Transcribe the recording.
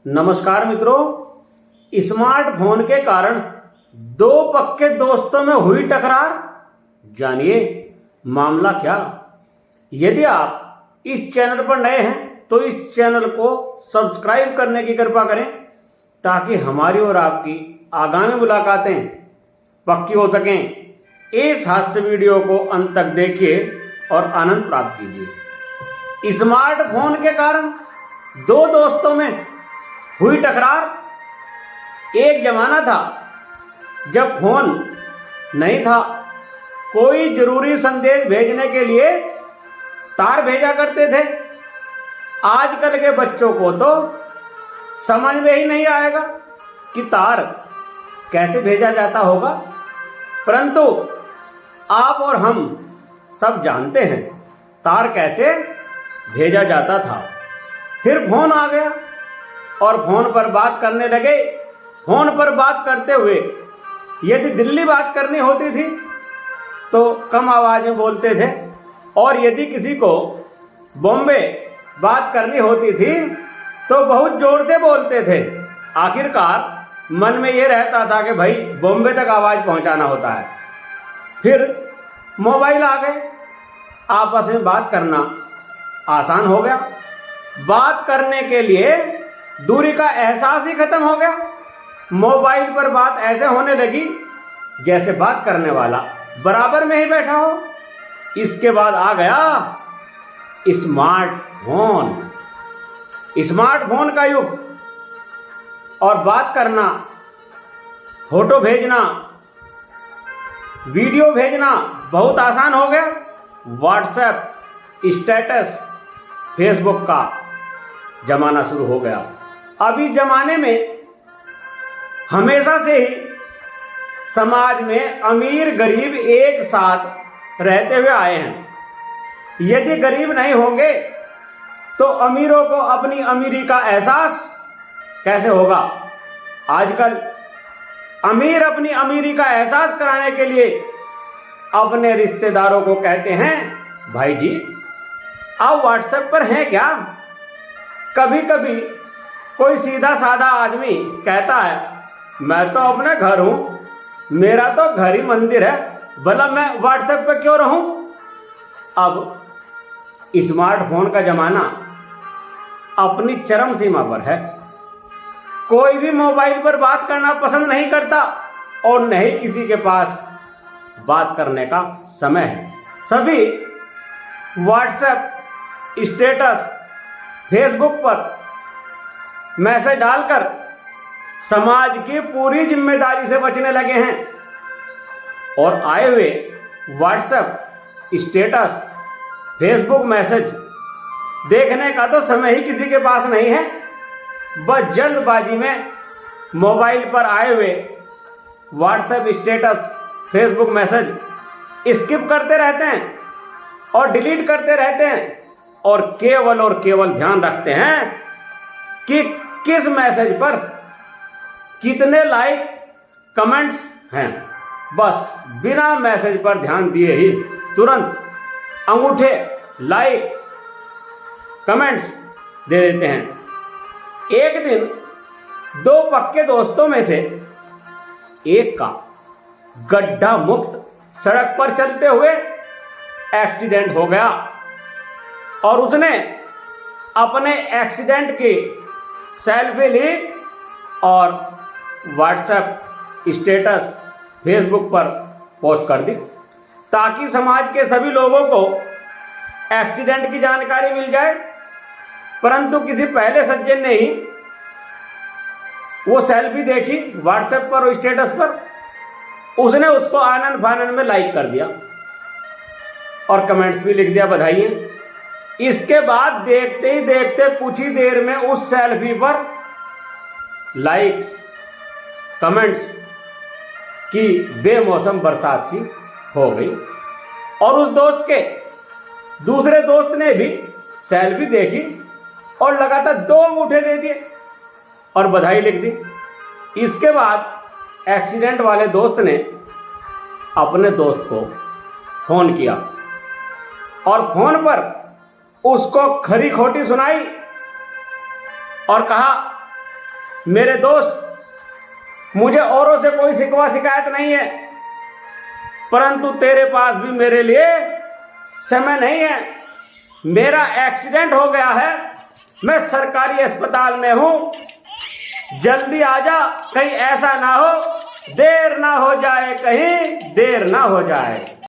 नमस्कार मित्रों, स्मार्टफोन के कारण दो पक्के दोस्तों में हुई टकरार। जानिए मामला क्या। यदि आप इस चैनल पर नए हैं तो इस चैनल को सब्सक्राइब करने की कृपा करें ताकि हमारी और आपकी आगामी मुलाकातें पक्की हो सकें। इस हास्य वीडियो को अंत तक देखिए और आनंद प्राप्त कीजिए। स्मार्टफोन के कारण दो दोस्तों में हुई टकरार। एक जमाना था जब फोन नहीं था, कोई जरूरी संदेश भेजने के लिए तार भेजा करते थे। आजकल के बच्चों को तो समझ में ही नहीं आएगा कि तार कैसे भेजा जाता होगा, परंतु आप और हम सब जानते हैं तार कैसे भेजा जाता था। फिर फोन आ गया और फोन पर बात करने लगे। फोन पर बात करते हुए यदि दिल्ली बात करनी होती थी तो कम आवाज में बोलते थे, और यदि किसी को बॉम्बे बात करनी होती थी तो बहुत जोर से बोलते थे। आखिरकार मन में ये रहता था कि भाई बॉम्बे तक आवाज पहुंचाना होता है। फिर मोबाइल आ गए, आपस में बात करना आसान हो गया। बात करने के लिए दूरी का एहसास ही खत्म हो गया। मोबाइल पर बात ऐसे होने लगी जैसे बात करने वाला बराबर में ही बैठा हो। इसके बाद आ गया स्मार्टफोन। स्मार्टफोन का युग, और बात करना, फोटो भेजना, वीडियो भेजना बहुत आसान हो गया। व्हाट्सएप, स्टेटस, फेसबुक का जमाना शुरू हो गया। अभी जमाने में हमेशा से ही समाज में अमीर गरीब एक साथ रहते हुए आए हैं। यदि गरीब नहीं होंगे तो अमीरों को अपनी अमीरी का एहसास कैसे होगा। आजकल अमीर अपनी अमीरी का एहसास कराने के लिए अपने रिश्तेदारों को कहते हैं, भाई जी आप व्हाट्सएप पर हैं क्या। कभी कभी कोई सीधा साधा आदमी कहता है, मैं तो अपने घर हूं, मेरा तो घर ही मंदिर है, भला मैं व्हाट्सएप पर क्यों रहूं। अब स्मार्टफोन का जमाना अपनी चरम सीमा पर है। कोई भी मोबाइल पर बात करना पसंद नहीं करता और न ही किसी के पास बात करने का समय है। सभी व्हाट्सएप, स्टेटस, फेसबुक पर मैसेज डालकर समाज की पूरी जिम्मेदारी से बचने लगे हैं, और आए हुए व्हाट्सएप, स्टेटस, फेसबुक मैसेज देखने का तो समय ही किसी के पास नहीं है। बस जल्दबाजी में मोबाइल पर आए हुए WhatsApp, status, Facebook message skip करते रहते हैं और डिलीट करते रहते हैं, और केवल ध्यान रखते हैं कि किस मैसेज पर कितने लाइक, कमेंट्स हैं। बस बिना मैसेज पर ध्यान दिए ही तुरंत अंगूठे, लाइक, कमेंट्स दे देते हैं। एक दिन दो पक्के दोस्तों में से एक का गड्ढा मुक्त सड़क पर चलते हुए एक्सीडेंट हो गया, और उसने अपने एक्सीडेंट की सेल्फी ली और व्हाट्सएप, स्टेटस, फेसबुक पर पोस्ट कर दी ताकि समाज के सभी लोगों को एक्सीडेंट की जानकारी मिल जाए। परंतु किसी पहले सज्जन ने ही वो सेल्फी देखी व्हाट्सएप पर और स्टेटस पर, उसने उसको आनन फानन में लाइक कर दिया और कमेंट्स भी लिख दिया, बधाई है। इसके बाद देखते ही देखते कुछ ही देर में उस सेल्फी पर लाइक, कमेंट्स की बेमौसम बरसात सी हो गई, और उस दोस्त के दूसरे दोस्त ने भी सेल्फी देखी और लगातार 2 अंगूठे दे दिए और बधाई लिख दी। इसके बाद एक्सीडेंट वाले दोस्त ने अपने दोस्त को फोन किया और फोन पर उसको खरी खोटी सुनाई और कहा मेरे दोस्त, मुझे औरों से कोई शिकवा शिकायत नहीं है, परंतु तेरे पास भी मेरे लिए समय नहीं है। मेरा एक्सीडेंट हो गया है, मैं सरकारी अस्पताल में हूँ, जल्दी आ जा, कहीं ऐसा ना हो देर ना हो जाए, कहीं देर ना हो जाए।